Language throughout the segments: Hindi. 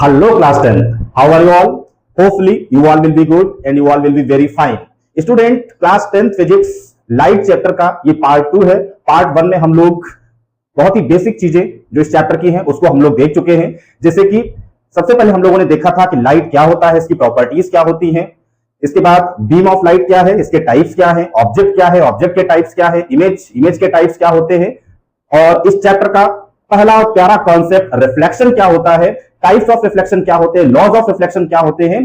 Hello class 10th. How are you all? Hopefully you all will be good and you all will be very fine. Student class 10th physics light chapter का ये पार्ट 2 है। पार्ट 1 में हम लोग बहुत ही बेसिक चीजें जो इस चैप्टर की हैं उसको हम लोग देख चुके हैं। जैसे कि सबसे पहले हम लोगों ने देखा था कि लाइट क्या होता है, इसकी प्रॉपर्टीज क्या होती हैं। इसके बाद बीम ऑफ लाइट क्या है, इसके टाइप्स क्या है, ऑब्जेक्ट क्या है, ऑब्जेक्ट के टाइप्स क्या है, इमेज के टाइप्स क्या होते हैं। और इस चैप्टर का पहला और प्यारा कॉन्सेप्ट रिफ्लेक्शन क्या होता है, टाइप्स ऑफ रिफ्लेक्शन क्या होते हैं, लॉज ऑफ रिफ्लेक्शन क्या होते हैं।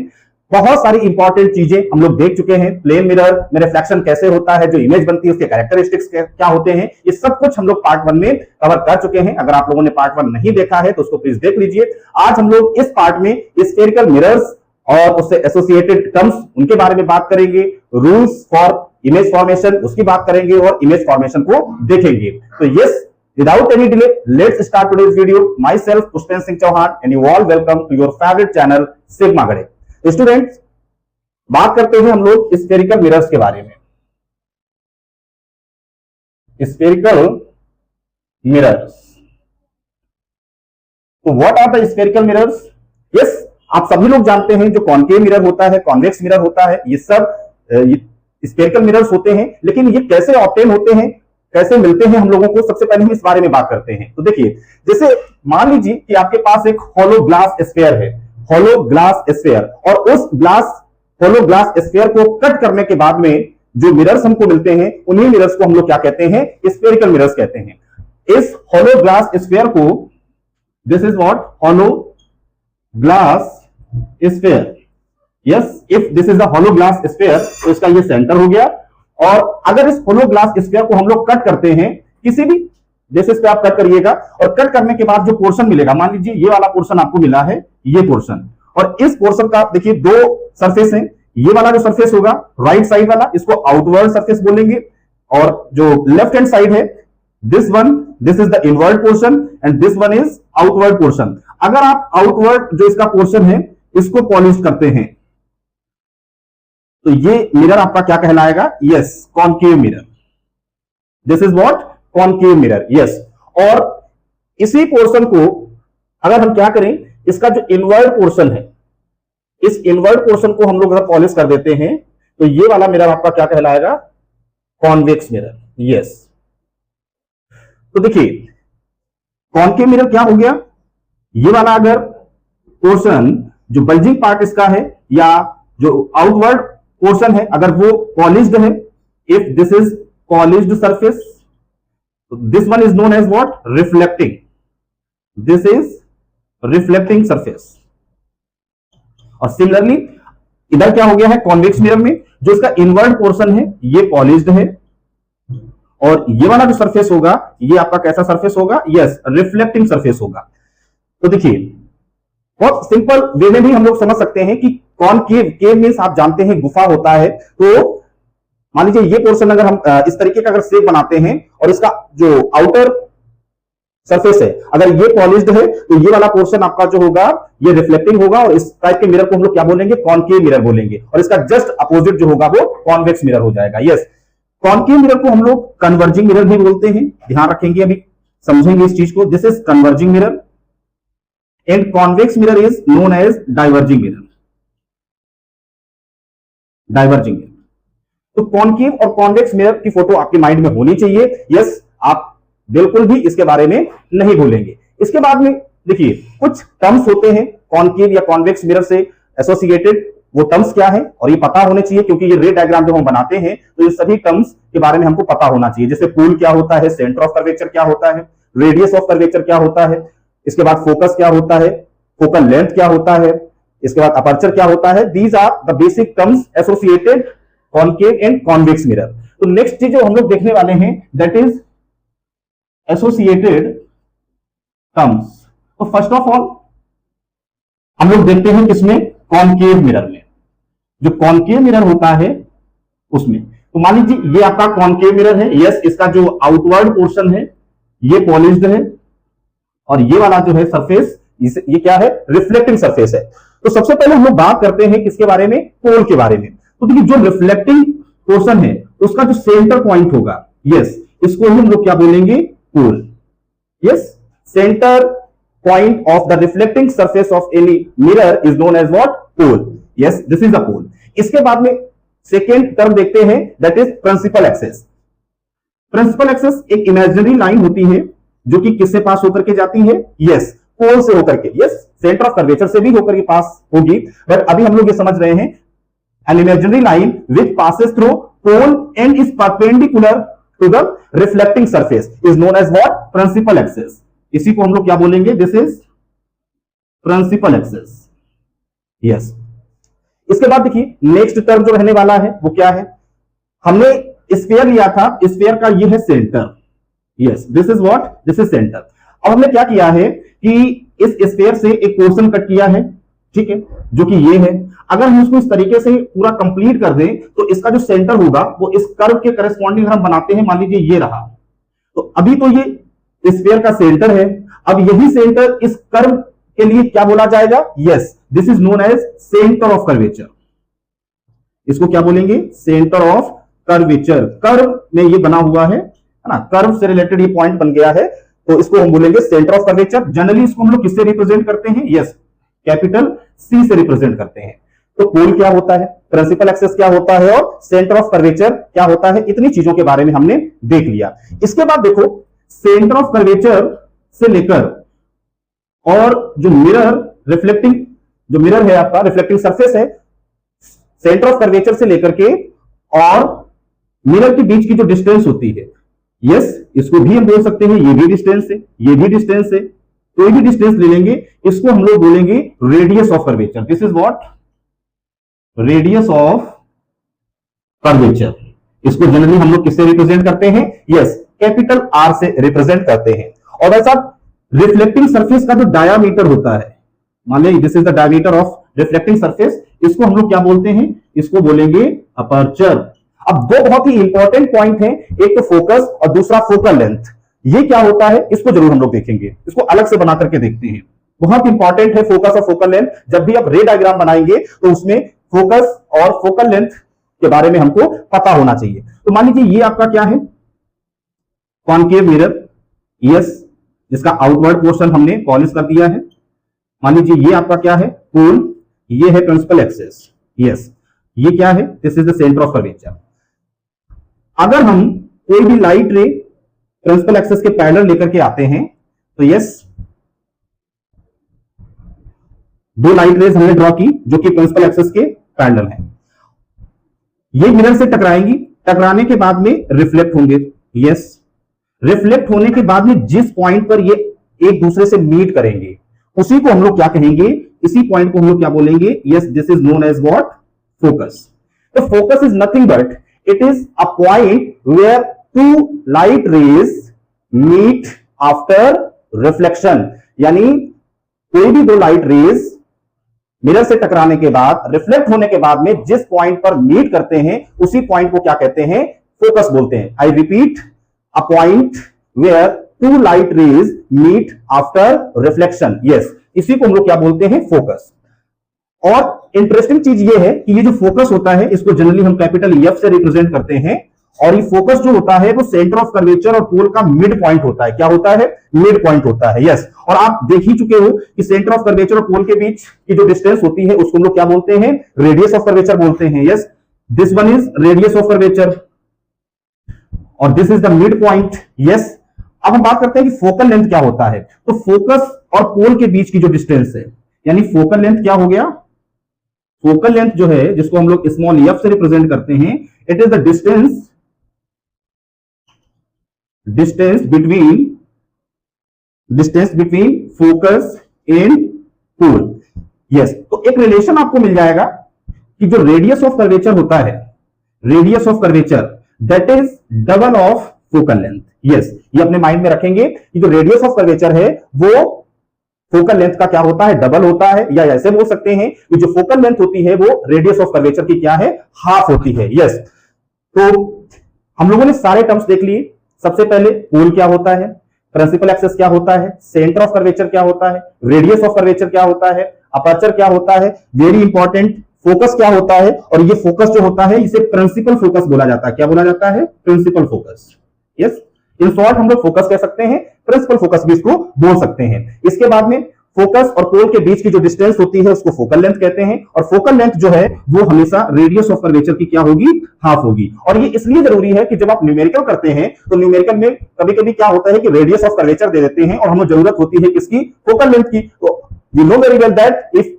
बहुत सारी इंपॉर्टेंट चीजें हम लोग देख चुके हैं। प्लेन मिरर में रिफ्लेक्शन कैसे होता है, जो इमेज बनती है उसके कैरेक्टरिस्टिक्स क्या होते हैं, ये सब कुछ हम लोग पार्ट 1 में कवर कर चुके हैं। अगर आप लोगों ने पार्ट 1 नहीं देखा है तो उसको प्लीज देख लीजिए। आज हम लोग इस पार्ट में स्फेरिकल मिरर्स और उससे एसोसिएटेड टर्म्स उनके बारे में बात करेंगे, रूल्स फॉर इमेज फॉर्मेशन उसकी बात करेंगे और इमेज फॉर्मेशन को देखेंगे। तो yes, without any delay, let's start today's video. Myself Pushpen Singh Chauhan and you all welcome to your favorite channel Sigma Gade. Students, बात करते हैं हम लोग स्फेरिकल मिरर्स के बारे में। स्फेरिकल मिरर्स, तो what are the spherical mirrors? Yes, आप सभी लोग जानते हैं जो कॉनकेव मिरर होता है, कॉन्वेक्स मिरर होता है, ये सब स्फेरिकल मिरर्स होते हैं। लेकिन ये कैसे ऑब्टेन होते हैं, कैसे मिलते हैं हम लोगों को, सबसे पहले हम इस बारे में बात करते हैं। तो देखिए, जैसे मान लीजिए कि आपके पास एक होलो ग्लास स्फीयर है, होलो ग्लास स्फीयर, और उस होलो ग्लास स्फीयर को कट करने के बाद में जो मिरर्स हमको मिलते हैं उन्हीं मिरर्स को हम लोग क्या कहते हैं, स्फेरिकल मिरर्स कहते हैं। इस होलो ग्लास स्फीयर को, this is what, hollow glass sphere. Yes, if this is a hollow glass sphere तो इसका ये सेंटर हो गया। और अगर इस होलो ग्लास स्फीयर को हम लोग कट करते हैं किसी भी बेसिस पे, आप कट करिएगा और कट करने के बाद जो पोर्शन मिलेगा, मान लीजिए ये वाला पोर्शन आपको मिला है, ये पोर्शन, और इस पोर्शन का देखिए दो सरफेस है। ये वाला जो सरफेस होगा राइट साइड वाला, इसको आउटवर्ड सरफेस बोलेंगे, और जो लेफ्ट हैंड साइड है this one, this is the inward portion and this one is outward portion. अगर आप आउटवर्ड जो इसका पोर्शन है इसको पॉलिश करते हैं तो ये मिरर आपका क्या कहलाएगा? Yes, concave mirror. This is what, concave mirror. Yes, और इसी पोर्शन को अगर हम क्या करें, इसका जो इनवर्ड पोर्शन है, इस इनवर्ड पोर्शन को हम लोग अगर पॉलिश कर देते हैं तो ये वाला मिरर आपका क्या कहलाएगा? Convex mirror. यस, तो देखिए कॉनकेव मिरर क्या हो गया, ये वाला अगर पोर्शन जो बल्जिंग पार्ट इसका है या जो आउटवर्ड पोर्शन है अगर वो पॉलिश्ड है, if this is polished surface, this one is known as what, reflecting. This is reflecting surface. और सिमिलरली इधर क्या हो गया है, कॉन्वेक्स मिरर में जो इसका इनवर्ड पोर्शन है ये पॉलिश्ड है, और ये वाला जो सरफेस होगा ये आपका कैसा सरफेस होगा? यस, रिफ्लेक्टिंग सरफेस होगा। तो देखिए बहुत सिंपल वे में भी हम लोग समझ सकते हैं कि कॉनकेव, केव मींस आप जानते हैं गुफा होता है। तो मान लीजिए ये पोर्शन अगर हम इस तरीके का अगर शेप बनाते हैं और इसका जो आउटर सरफेस है अगर ये पॉलिश्ड है तो ये वाला पोर्शन आपका जो होगा ये रिफ्लेक्टिंग होगा, और इस टाइप के मिरर को हम लोग क्या बोलेंगे? कॉनकेव मिरर बोलेंगे। और इसका जस्ट अपोजिट जो होगा वो कॉन्वेक्स मिरर हो जाएगा। यस, कॉनकेव मिरर को हम लोग कन्वर्जिंग मिरर भी बोलते हैं, ध्यान रखेंगे, अभी समझेंगे इस चीज को। This is converging mirror and convex mirror is known as diverging mirror। Diverging mirror, तो कॉनकेव और कॉन्वेक्स मिरर की फोटो आपके माइंड में होनी चाहिए। यस, आप बिल्कुल भी इसके बारे में नहीं भूलेंगे। इसके बाद में देखिए कुछ टर्म्स होते हैं कॉनकेव या कॉन्वेक्स मिरर से एसोसिएटेड, वो टर्म्स क्या है और ये पता होने चाहिए, क्योंकि ये रे डायग्राम जब हम बनाते हैं तो ये सभी टर्म्स के बारे में हमको पता होना चाहिए। जैसे पूल क्या होता है, सेंटर ऑफ कर्वेचर क्या होता है, रेडियस ऑफ कर्वेचर क्या होता है, इसके बाद फोकस क्या होता है, फोकल लेंथ क्या होता है, इसके बाद अपर्चर क्या होता है। These are the basic terms associated concave and convex mirror. तो नेक्स्ट चीज जो हम लोग देखने वाले हैं दैट इज एसोसिएटेड टर्म्स। तो फर्स्ट ऑफ ऑल हम लोग देखते हैं किसमें, कॉनकेव मिरर में। जो कॉनकेव मिरर होता है उसमें, तो मान लीजिए ये आपका कॉनकेव मिरर है। यस, इसका जो आउटवर्ड पोर्शन है ये पॉलिश्ड है, और ये वाला जो है सरफेस ये क्या है, रिफ्लेक्टिंग सरफेस है। तो सबसे पहले हम लोग बात करते हैं किसके बारे में, पोल के बारे में। तो देखिए जो रिफ्लेक्टिंग पोर्शन है उसका जो सेंटर पॉइंट होगा, यस, इसको ही हम लोग क्या बोलेंगे, pole. Yes, centre point of the reflecting surface of any mirror is known as what? Pole. Yes, this is the pole. इसके बाद में सेकेंड टर्म देखते हैं, that is principal axis. Principal axis एक imaginary line होती है जो कि किससे पास होकर के जाती है? Yes, पोल से होकर के. Yes, सेंटर ऑफ कर्वेचर से भी होकर के पास होगी, बट अभी हम लोग ये समझ रहे हैं an imaginary line which passes through pole and is perpendicular to the reflecting surface is known as what? Principal axis. इसी को हम लोग क्या बोलेंगे? This is principal axis. Yes. इसके बाद देखिए नेक्स्ट टर्म जो रहने वाला है वो क्या है? हमने स्फीयर लिया था, स्फीयर का ये है centre. Yes, this is what? This is centre. अब हमने क्या किया है कि इस स्फीयर से एक पोर्शन कट किया है, ठीक है, जो कि ये है. अगर हम इसको इस तरीके से पूरा कंप्लीट कर दें तो इसका जो सेंटर होगा वो इस कर्व के करस्पॉन्डिंग हम बनाते हैं. मान लीजिए ये रहा, तो अभी तो ये स्फीयर का सेंटर है. अब यही सेंटर इस कर्व के लिए क्या बोला जाएगा? Yes, this is known as centre of curvature. इसको क्या बोलेंगे? Centre of curvature. कर्व में ये बना हुआ है ना, कर्व से रिलेटेड ये पॉइंट बन गया है, तो इसको हम बोलेंगे सेंटर ऑफ कर्वेचर. जनरली इसको हम लोग किससे रिप्रेजेंट करते हैं? यस, कैपिटल सी से रिप्रेजेंट करते हैं. तो पोल क्या होता है, प्रिंसिपल एक्सिस क्या होता है और सेंटर ऑफ कर्वेचर क्या होता है, इतनी चीजों के बारे में हमने देख लिया. इसके बाद देखो सेंटर ऑफ कर्वेचर से लेकर और जो मिरर रिफ्लेक्टिंग, जो मिरर है आपका रिफ्लेक्टिंग सरफेस है, सेंटर ऑफ कर्वेचर से लेकर के और मिरर के बीच की जो डिस्टेंस होती है, यस, इसको भी हम बोल सकते हैं ये भी डिस्टेंस है, ये भी डिस्टेंस है, कोई भी डिस्टेंस ले लेंगे, इसको हम लोग बोलेंगे radius of curvature. This is what? Radius of curvature. इसको जनरली हम लोग किससे रिप्रेजेंट करते हैं? यस, कैपिटल आर से रिप्रेजेंट करते हैं. और वैसा रिफ्लेक्टिंग सरफेस का जो डायामीटर होता है, मान लीजिए this is the diameter of reflecting surface, इसको हम लोग क्या बोलते हैं? इसको बोलेंगे अपर्चर. अब दो बहुत ही इंपॉर्टेंट पॉइंट हैं, एक तो फोकस और दूसरा फोकल लेंथ. ये क्या होता है इसको जरूर हम लोग देखेंगे, इसको अलग से बना करके देखते हैं. बहुत इंपॉर्टेंट है फोकस और फोकल लेंथ. जब भी आप रे डायग्राम बनाएंगे तो उसमें फोकस और फोकल लेंथ के बारे में हमको पता होना चाहिए. तो मान लीजिए ये आपका क्या है? Concave mirror. यस, जिसका आउटवर्ड पोर्शन हमने पॉलिश कर दिया है. मान लीजिए ये आपका क्या है? पोल. ये है प्रिंसिपल एक्सिस. यस, ये क्या है? This is the centre of curvature. अगर हम कोई भी लाइट रे प्रिंसिपल एक्सिस के पैरेलल लेकर के आते हैं तो यस, दो लाइट रेज हमने ड्रॉ की जो कि प्रिंसिपल एक्सिस के पैरेलल है. ये मिरर से टकराएंगी, टकराने के बाद में रिफ्लेक्ट होंगे. यस, रिफ्लेक्ट होने के बाद में जिस पॉइंट पर ये एक दूसरे से मीट करेंगे उसी को हम लोग क्या कहेंगे? इसी पॉइंट को हम लोग क्या बोलेंगे? Yes, this is known as what? Focus. तो focus is nothing but it is a point where two light rays meet after reflection. यानी कोई भी दो लाइट रेज मिरर से टकराने के बाद, रिफ्लेक्ट होने के बाद में जिस पॉइंट पर मीट करते हैं उसी पॉइंट को क्या कहते हैं? फोकस बोलते हैं. I repeat, a point where two light rays meet after reflection. Yes, इसी को हम लोग क्या बोलते हैं? फोकस. और इंटरेस्टिंग चीज ये है कि ये जो फोकस होता है इसको जनरली हम कैपिटल एफ से रिप्रेजेंट करते हैं. और ये फोकस जो होता है वो सेंटर ऑफ कर्वेचर और पोल का मिड पॉइंट होता है. क्या होता है? मिड पॉइंट होता है. यस, और आप देख ही चुके हो कि सेंटर ऑफ कर्वेचर और पोल के बीच की जो डिस्टेंस होती है उसको हम लोग क्या बोलते हैं? रेडियस ऑफ कर्वेचर बोलते हैं. Yes, this one is radius of curvature और this is the mid point. Yes, अब हम बात करते हैं कि फोकल लेंथ क्या होता है. तो फोकस और पोल के बीच की जो डिस्टेंस है, यानी फोकल लेंथ क्या हो गया? फोकल लेंथ जो है जिसको हम लोग स्मॉल एफ से रिप्रेजेंट करते हैं, it is the distance between focus and pole. Yes, तो एक रिलेशन आपको मिल जाएगा कि जो रेडियस ऑफ कर्वेचर होता है, radius of curvature that is double of focal length. Yes, ये अपने माइंड में रखेंगे कि जो रेडियस ऑफ कर्वेचर है वो फोकल लेंथ का क्या होता है? डबल होता है. या ऐसे बोल सकते हैं कि जो फोकल लेंथ होती है वो रेडियस ऑफ कर्वेचर की क्या है? हाफ होती है. यस, तो हम लोगों ने सारे टर्म्स देख लिए. सबसे पहले पोल क्या होता है, प्रिंसिपल एक्सिस क्या होता है, सेंटर ऑफ कर्वेचर क्या होता है, रेडियस ऑफ कर्वेचर क्या होता है, अपर्चर क्या होता है, वेरी इंपॉर्टेंट फोकस क्या होता है. और ये फोकस जो होता है इसे प्रिंसिपल फोकस बोला जाता है. क्या बोला जाता है? Principal focus. Yes, in short हम लोग फोकस कह सकते हैं, प्रिंसिपल फोकस भी इसको बोल सकते हैं। इसके बाद में फोकस और पोल के बीच की जो डिस्टेंस होती है उसको फोकल लेंथ कहते हैं, और फोकल लेंथ जो है वो हमेशा रेडियस ऑफ कर्वेचर की क्या होगी, हाफ होगी। और ये इसलिए जरूरी है कि जब आप न्यूमेरिकल करते हैं तो न्यूमेरिकल में कभी कभी क्या होता है कि रेडियस ऑफ कर्वेचर दे देते हैं और हमें जरूरत होती है किसकी, फोकल लेंथ की। तो we know very well that if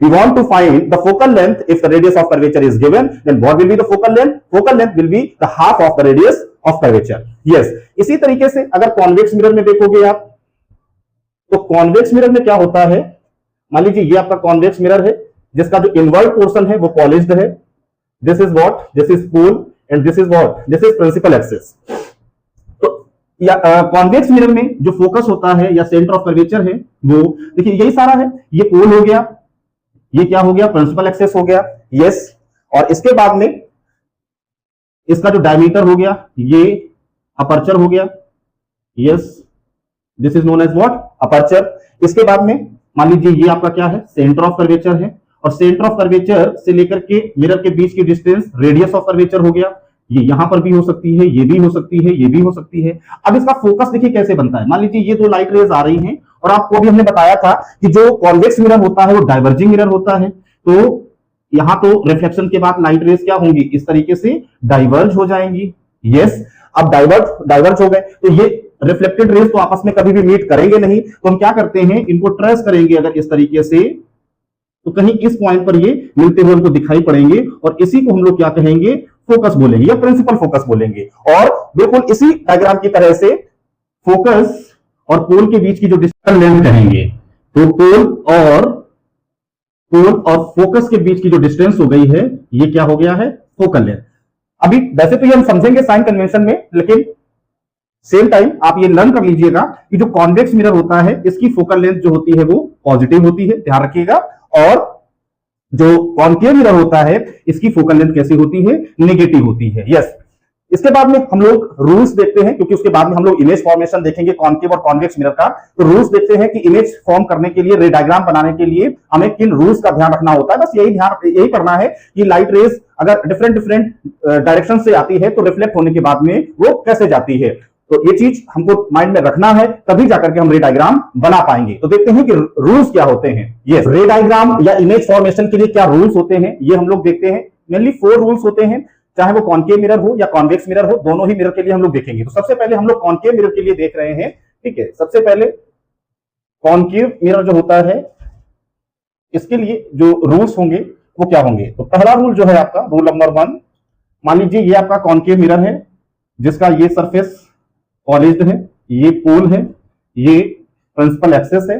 we want to find the focal length, if the radius of curvature is given, then what will be the focal length? Focal length will be the half of the radius of curvature. Yes, इसी तरीके से अगर कॉन्वेक्स मिरर में देखोगे आप, तो कॉन्वेक्स मिरर में क्या होता है, मान लीजिए ये आपका कॉन्वेक्स मिरर है जिसका जो इनवर्ट पोर्शन है वो पॉलिश्ड है। This is what, this is pole and this is what, this is principal axis. तो या कॉन्वेक्स मिरर में जो फोकस होता है या सेंटर ऑफ कर्वेचर है वो देखिए यही सारा है, ये पोल हो गया, ये क्या हो गया, प्रिंसिपल एक्सेस हो गया। यस, और इसके बाद में इसका जो डायमीटर हो गया ये अपर्चर हो गया। Yes, this is known as what, aperture. इसके बाद में मान लीजिए ये आपका क्या है, सेंटर ऑफ कर्वेचर है, और सेंटर ऑफ कर्वेचर से लेकर के मिरर के बीच की डिस्टेंस रेडियस ऑफ कर्वेचर हो गया। ये यहां पर भी हो सकती है, ये भी हो सकती है, ये भी हो सकती है। अब इसका फोकस देखिए कैसे बनता है, मान लीजिए ये दो लाइट रेज आ रही हैं और आपको अभी हमने बताया था कि जो कॉन्वेक्स मिरर होता है वो डाइवर्जिंग मिरर होता है। तो यहां तो रिफ्लेक्शन के बाद लाइट रेज क्या होंगी, इस तरीके से डाइवर्ज हो जाएंगी। यस, अब डाइवर्ज हो गए तो ये रिफ्लेक्टेड रेज तो आपस में कभी भी मीट करेंगे नहीं, तो हम क्या करते हैं, इनको ट्रेस करेंगे अगर इस तरीके से, तो कहीं इस पॉइंट पर ये मिलते हुए हमको दिखाई पड़ेंगे, और इसी को हम लोग क्या कहेंगे, फोकस बोलेंगे या प्रिंसिपल फोकस बोलेंगे। और बिल्कुल इसी डायग्राम की तरह से फोकस और पोल के बीच की जो डिस्टेंस लेंथ कहेंगे, तो पोल और फोकस के बीच की जो डिस्टेंस हो गई है ये क्या हो गया है, फोकल लेंथ। अभी वैसे तो ये हम समझेंगे साइन कन्वेंशन में, लेकिन सेम टाइम आप ये लर्न कर लीजिएगा कि जो कॉन्वेक्स मिरर होता है इसकी फोकल लेंथ जो होती है वो पॉजिटिव होती है, ध्यान रखिएगा, और जो कॉन्केव मिरर होता है इसकी फोकल लेंथ कैसी होती है, नेगेटिव होती है। यस, इसके बाद में हम लोग रूल्स देखते हैं, क्योंकि उसके बाद में हम लोग इमेज फॉर्मेशन देखेंगे कॉन्केव और कॉन्वेक्स मिरर का। तो रूल्स देखते हैं कि इमेज फॉर्म करने के लिए, रे डायग्राम बनाने के लिए हमें किन रूल्स का ध्यान रखना होता है। बस यही करना है कि लाइट रेज अगर डिफरेंट डायरेक्शन से आती है तो रिफ्लेक्ट होने के बाद में वो कैसे जाती है, तो ये चीज हमको माइंड में रखना है, तभी जाकर के हम रे डायग्राम बना पाएंगे। तो देखते हैं कि रूल्स क्या होते हैं। यस, रे डायग्राम या इमेज फॉर्मेशन के लिए क्या रूल्स होते हैं ये हम लोग देखते हैं। मेनली 4 रूल्स होते हैं, चाहे वो कॉन्केव मिरर हो या कॉन्वेक्स मिरर हो, दोनों ही मिरर के लिए हम लोग देखेंगे। तो सबसे पहले हम लोग कॉन्केव मिरर के लिए देख रहे हैं, ठीक है। सबसे पहले कॉन्केव मिरर जो होता है इसके लिए जो रूल्स होंगे वो क्या होंगे, तो पहला रूल जो है आपका, रूल नंबर 1, मान लीजिए ये आपका कॉन्केव मिरर है जिसका ये सरफेस पॉलिश्ड है, ये पोल है, ये प्रिंसिपल एक्सेस है,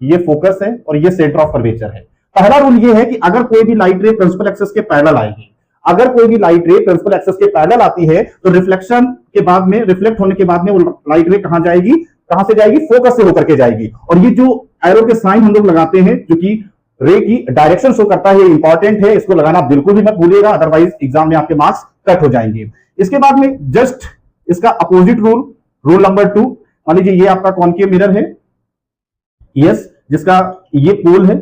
ये फोकस है और ये सेंटर ऑफ कर्वेचर है। पहला रूल ये है कि अगर कोई भी लाइट रे प्रिंसिपल एक्सेस के पैरेलल आएगी, अगर कोई भी लाइट रे प्रिंसिपल एक्सेस के पैरेलल आती है तो रिफ्लेक्शन के बाद में, रिफ्लेक्ट होने के बाद में वो लाइट रे कहां जाएगी, कहां से जाएगी, फोकस से होकर के जाएगी। और ये जो एरो के साइन हम लोग लगाते हैं क्योंकि रे की डायरेक्शन शो करता है, ये इंपॉर्टेंट है, इसको लगाना बिल्कुल भी मत भूलिएगा, अदरवाइज एग्जाम में आपके मार्क्स कट हो जाएंगे। इसके बाद में जस्ट इसका अपोजिट रूल, रूल नंबर 2, मान लीजिए ये आपका कॉन्केव मिरर है, यस, जिसका ये पोल है,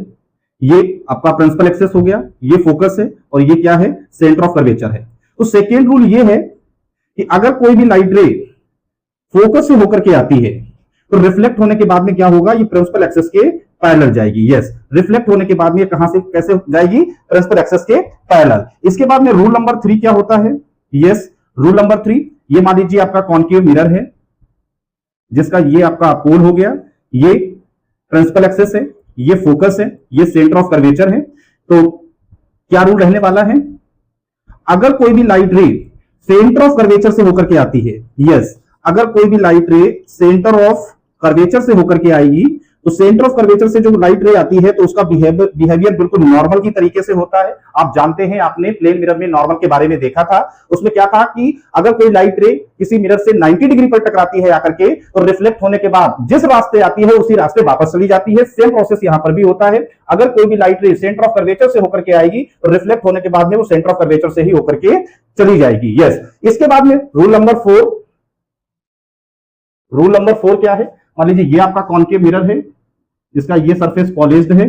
ये आपका प्रिंसिपल एक्सेस हो गया, ये फोकस है और ये क्या है, सेंटर ऑफ कर्वेचर है। तो सेकेंड रूल ये है कि अगर कोई भी लाइट रे फोकस से होकर के आती है तो रिफ्लेक्ट होने के बाद में क्या होगा, ये प्रिंसिपल एक्सेस के पैरेलल जाएगी। यस, रिफ्लेक्ट होने के बाद में ये कहां से कैसे जाएगी, प्रिंसिपल एक्सेस के पैरेलल। इसके बाद में रूल नंबर 3 क्या होता है, यस, रूल नंबर 3, ये मान लीजिए आपका कॉन्केव मिरर है जिसका ये आपका पोल हो गया, ये प्रिंसिपल एक्सेस है, ये फोकस है, ये सेंटर ऑफ कर्वेचर है। तो क्या रूल रहने वाला है, अगर कोई भी लाइट रे सेंटर ऑफ कर्वेचर से होकर के आती है, यस, अगर कोई भी लाइट रे सेंटर ऑफ कर्वेचर से होकर के आएगी तो सेंटर ऑफ कर्वेचर से जो लाइट रे आती है तो उसका बिहेवियर बिल्कुल नॉर्मल की तरीके से होता है। आप जानते हैं, आपने प्लेन मिरर में नॉर्मल के बारे में देखा था, उसमें क्या था कि अगर कोई लाइट रे किसी मिरर से 90 डिग्री पर टकराती है आकर के, तो रिफ्लेक्ट होने के बाद जिस रास्ते आती है उसी रास्ते वापस चली जाती है। सेम प्रोसेस यहां पर भी होता है, अगर कोई भी लाइट रे सेंटर ऑफ कर्वेचर से होकर के आएगी तो रिफ्लेक्ट होने के बाद में वो सेंटर ऑफ कर्वेचर से ही होकर के चली जाएगी। यस, इसके बाद में रूल नंबर 4, रूल नंबर 4 क्या है, मान लीजिए ये आपका कॉन्केव मिरर है जिसका ये सरफेस पॉलिश्ड है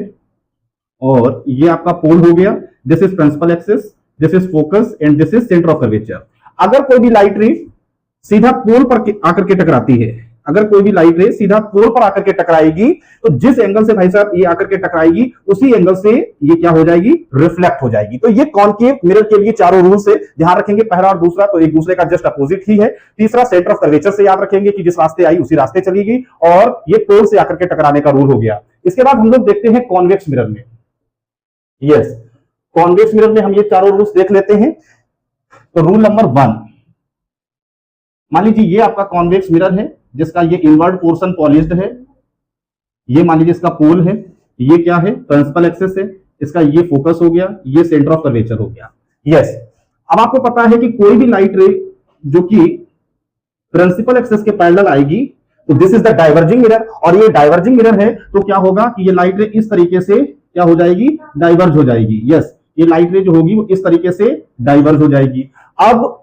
और ये आपका पोल हो गया, this is principal axis, this is focus and this is centre of curvature. अगर कोई भी लाइट रे सीधा पोल पर आकर के टकराती है, अगर कोई भी लाइट रे सीधा पोल पर आकर के टकराएगी तो जिस एंगल से भाई साहब ये आकर के टकराएगी उसी एंगल से ये क्या हो जाएगी, रिफ्लेक्ट हो जाएगी। तो ये कॉनकेव मिरर के लिए चारों रूल्स है, ध्यान रखेंगे। पहला और दूसरा तो एक दूसरे का जस्ट अपोजिट ही है। तीसरा सेंटर ऑफ कर्वेचर से याद रखेंगे कि जिस रास्ते आई उसी रास्ते चलेगी, और ये पोल से आकर के टकराने का रूल हो गया। इसके बाद हम लोग देखते हैं कॉन्वेक्स मिरर में। यस, कॉन्वेक्स मिरर में हम ये चारों रूल्स देख लेते हैं। तो रूल नंबर 1, मान लीजिए ये आपका कॉन्वेक्स मिरर है जिसका ये इनवर्ड पोर्शन पॉलिश्ड है, ये मान लीजिए इसका पोल है, ये क्या है, प्रिंसिपल एक्सिस है, इसका ये फोकस हो गया, ये सेंटर ऑफ कर्वेचर हो गया। यस, अब आपको पता है कि कोई भी लाइट रे जो कि प्रिंसिपल एक्सिस के पैरेलल आएगी तो this is the diverging mirror, और ये डाइवर्जिंग मिरर है तो क्या होगा कि ये लाइट रे इस तरीके से क्या हो जाएगी, डाइवर्ज हो जाएगी। यस, ये लाइट रे जो होगी वो इस तरीके से डाइवर्ज हो जाएगी। अब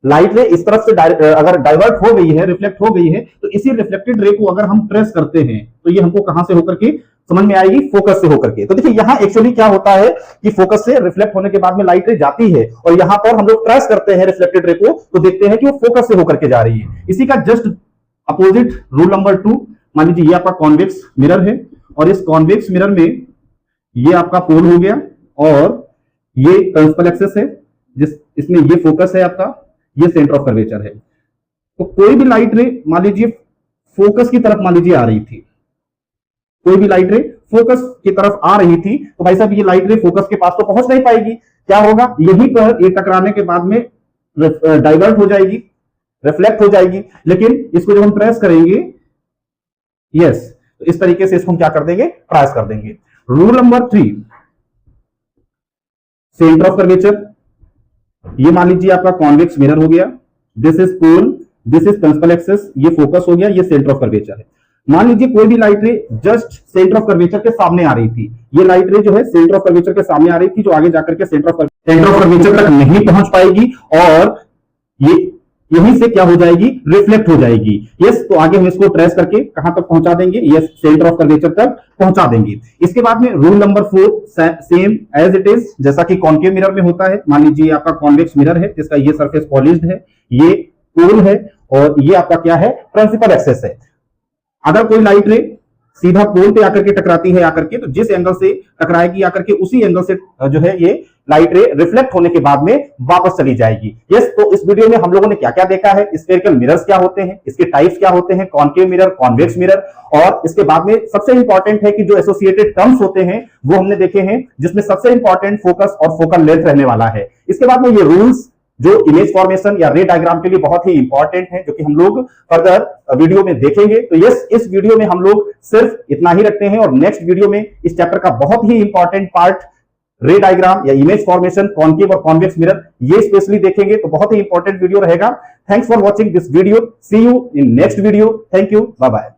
लाइट रे इस तरफ से अगर डाइवर्ट हो गई है, रिफ्लेक्ट हो गई है, तो इसी रिफ्लेक्टेड रे को अगर हम ट्रेस करते हैं तो ये हमको कहां से होकर के समझ में आएगी, फोकस से होकर के। तो देखिए यहां एक्चुअली क्या होता है कि फोकस से रिफ्लेक्ट होने के बाद में लाइट रे जाती है और यहां पर हम लोग ट्रेस करते हैं रिफ्लेक्टेड रे को तो देखते हैं कि वो फोकस से होकर के जा रही है। इसी का जस्ट अपोजिट रूल नंबर 2, मान लीजिए ये आपका कॉन्वेक्स मिरर है और इस कॉन्वेक्स मिरर में ये आपका पोल हो गया और ये प्रिंसिपल एक्सिस है, जिस इसमें ये फोकस है आपका, ये सेंटर ऑफ कर्वेचर है। तो कोई भी लाइट रे मान लीजिए फोकस की तरफ मान लीजिए आ रही थी, कोई भी लाइट रे फोकस की तरफ आ रही थी तो भाई साहब ये लाइट रे फोकस के पास तो पहुंच नहीं पाएगी। क्या होगा, यहीं पर ये टकराने के बाद में डाइवर्ट हो जाएगी, रिफ्लेक्ट हो जाएगी। लेकिन इसको जब हम ट्रेस करेंगे, यस, तो इस तरीके से इसको हम क्या कर देंगे, ट्रेस कर देंगे। Rule number 3, centre of curvature, ये मान लीजिए आपका कॉन्वेक्स मिरर हो गया, this is pole, this is principal axis, ये फोकस हो गया, ये सेंटर ऑफ कर्वेचर है। मान लीजिए कोई भी लाइट रे जस्ट सेंटर ऑफ कर्वेचर के सामने आ रही थी, ये लाइट रे जो है सेंटर ऑफ कर्वेचर के सामने आ रही थी, जो आगे जाकर के सेंटर ऑफ कर्वेचर तक नहीं पहुंच पाएगी और ये यहीं से क्या हो जाएगी, रिफ्लेक्ट हो जाएगी। यस, तो आगे हम इसको ट्रेस करके कहां तक पहुंचा देंगे, यस, सेंटर ऑफ कर्वेचर तक पहुंचा देंगे। इसके बाद में rule number 4, same as it is जैसा कि कॉन्केव मिरर में होता है। मान लीजिए आपका कॉन्वेक्स मिरर है जिसका ये सरफेस पॉलिश्ड है, ये पोल है और ये आपका क्या है, प्रिंसिपल एक्सिस है। अगर कोई लाइट रे सीधा पोल पे आकर के टकराती है आकर के, तो जिस एंगल से टकराएगी आकर के उसी एंगल से जो है ये लाइट रे रिफ्लेक्ट होने के बाद में वापस चली जाएगी। यस, तो इस वीडियो में हम लोगों ने क्या क्या देखा है, स्फेरिकल मिरर्स क्या होते हैं, इसके टाइप्स क्या होते हैं, कॉन्केव मिरर, कॉन्वेक्स मिरर, और इसके बाद में सबसे इंपॉर्टेंट है कि जो एसोसिएटेड टर्म्स होते हैं वो हमने देखे हैं, जिसमें सबसे इंपॉर्टेंट फोकस और फोकल लेंथ रहने वाला है। इसके बाद में ये रूल्स जो इमेज फॉर्मेशन या रे डायग्राम के लिए बहुत ही इंपॉर्टेंट है, जो कि हम लोग फर्दर वीडियो में देखेंगे। तो यस, इस वीडियो में हम लोग सिर्फ इतना ही रखते हैं और नेक्स्ट वीडियो में इस चैप्टर का बहुत ही इंपॉर्टेंट पार्ट रे डायग्राम या इमेज फॉर्मेशन, कॉन्केव और कॉन्वेक्स मिरर, ये स्पेशली देखेंगे। तो बहुत ही इंपॉर्टेंट वीडियो रहेगा। Thanks for watching this video, see you in next video. Thank you, bye bye.